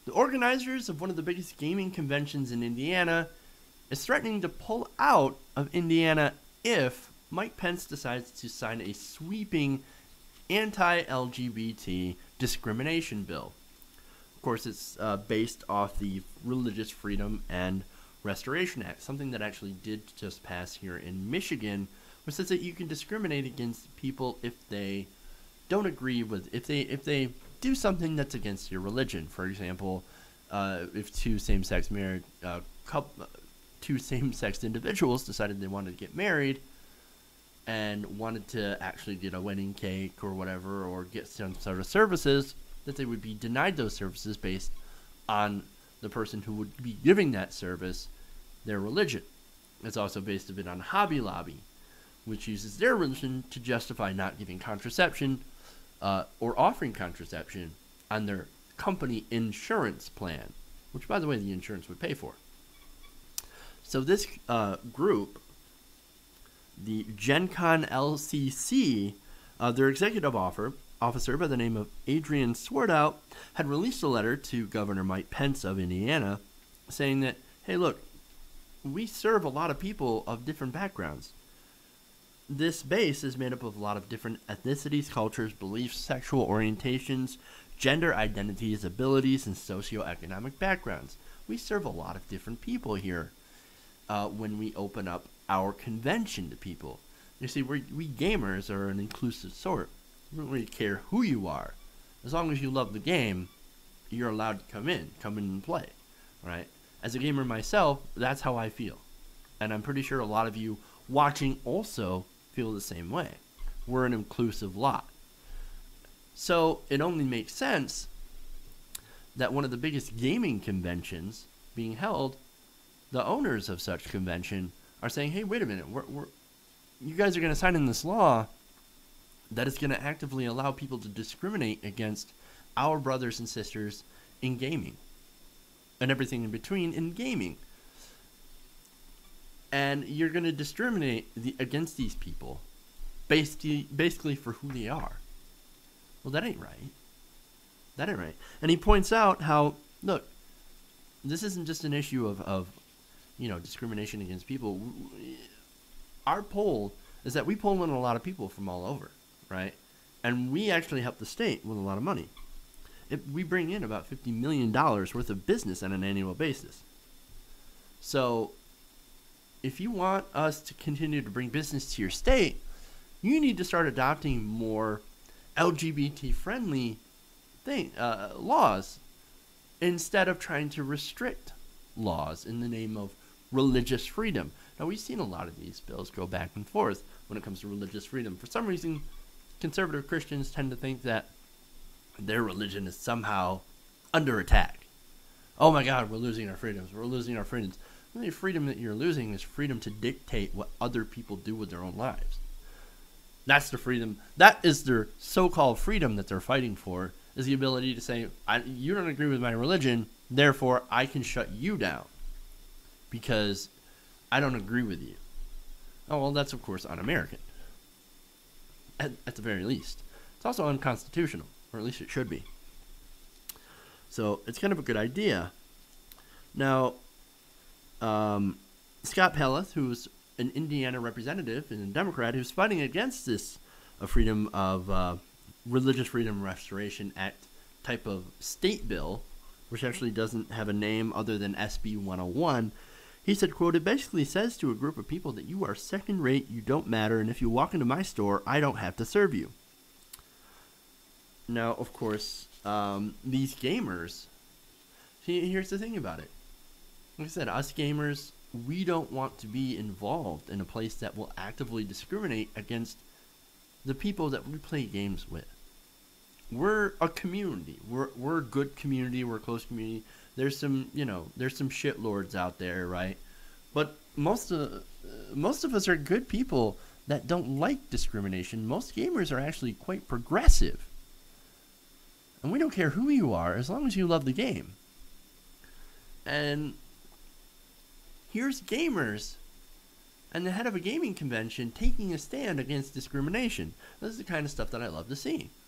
The organizers of one of the biggest gaming conventions in Indiana is threatening to pull out of Indiana if Mike Pence decides to sign a sweeping anti-LGBT discrimination bill. Of course, it's based off the Religious Freedom and Restoration Act, something that actually did just pass here in Michigan, which says that you can discriminate against people if they don't agree with, if they do something that's against your religion. For example, if two same-sex individuals decided they wanted to get married and wanted to actually get a wedding cake or whatever, or get some sort of services, that they would be denied those services based on the person who would be giving that service, their religion. It's also based a bit on Hobby Lobby, which uses their religion to justify not giving contraception or offering contraception on their company insurance plan, which, by the way, the insurance would pay for. So this group, the GenCon LLC, their executive officer by the name of Adrian Swartout, had released a letter to Governor Mike Pence of Indiana saying that, hey, look, we serve a lot of people of different backgrounds. This base is made up of a lot of different ethnicities, cultures, beliefs, sexual orientations, gender identities, abilities, and socio-economic backgrounds. We serve a lot of different people here when we open up our convention to people. You see, we gamers are an inclusive sort. We don't really care who you are. As long as you love the game, you're allowed to come in and play, right? As a gamer myself, that's how I feel. And I'm pretty sure a lot of you watching also feel the same way. We're an inclusive lot. So it only makes sense that one of the biggest gaming conventions being held, the owners of such convention are saying, hey, wait a minute, you guys are going to sign in this law that is going to actively allow people to discriminate against our brothers and sisters in gaming and everything in between in gaming. And you're going to discriminate against these people basically for who they are. Well, that ain't right. That ain't right. And he points out how, look, this isn't just an issue of discrimination against people. Our poll is that we poll in a lot of people from all over, right? And we actually help the state with a lot of money. We bring in about $50 million worth of business on an annual basis. So if you want us to continue to bring business to your state, you need to start adopting more LGBT-friendly laws instead of trying to restrict laws in the name of religious freedom. Now, we've seen a lot of these bills go back and forth when it comes to religious freedom. For some reason, conservative Christians tend to think that their religion is somehow under attack. Oh my God, we're losing our freedoms. We're losing our freedoms. The only freedom that you're losing is freedom to dictate what other people do with their own lives. That's the freedom. That is their so-called freedom that they're fighting for, is the ability to say, you don't agree with my religion, therefore I can shut you down because I don't agree with you. Oh, well, that's, of course, un-American. At the very least. It's also unconstitutional, or at least it should be. So it's kind of a good idea. Now, Scott Pelleth, who's an Indiana representative and a Democrat who's fighting against this freedom of Religious Freedom Restoration Act type of state bill, which actually doesn't have a name other than SB 101, he said, quote, it basically says to a group of people that you are second rate, you don't matter, and if you walk into my store, I don't have to serve you. Now, of course, these gamers, here's the thing about it. Like I said, us gamers, we don't want to be involved in a place that will actively discriminate against the people that we play games with. We're a community. We're a good community. We're a close community. There's some shitlords out there, right? But most of us are good people that don't like discrimination. Most gamers are actually quite progressive. And we don't care who you are as long as you love the game. And here's gamers and the head of a gaming convention taking a stand against discrimination. This is the kind of stuff that I love to see.